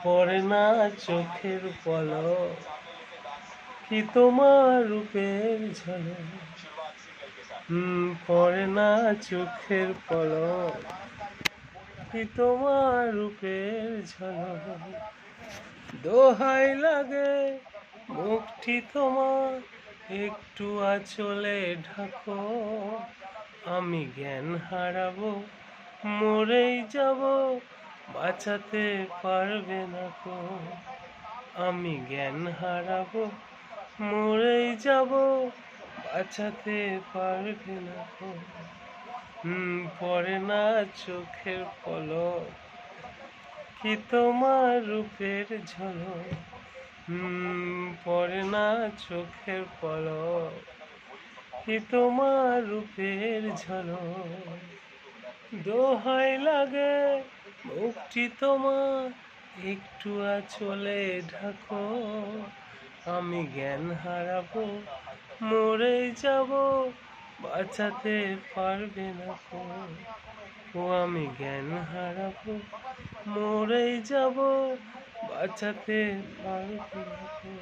পড়ে না চোখের পলক, কি তোমার রূপের ঝলক। পড়ে না চোখের পলক, কি তোমার রূপের ঝলক। দোহাই লাগে মুখটি তোমার, একটু আঁচলে ঢাকো। আমি জ্ঞান হারাবো, মরেই যাব, বাঁচাতে পারবে না কো। আমি জ্ঞান হারাবো, মরেই যাব, বাঁচাতে পারবে না কো। পড়ে না চোখের পলক, কি তোমার রূপের ঝলক। পড়ে না চোখের পলক, কি তোমার রূপের ঝলক। দোহাই লাগে মুখটি তোমার, একটু আঁচলে ঢাকো। আমি জ্ঞান হারাবো, মরে যাব, বাঁচাতে পারবে না কো। ও আমি জ্ঞান হারাবো, মরে যাব, বাঁচাতে পারবে না কো।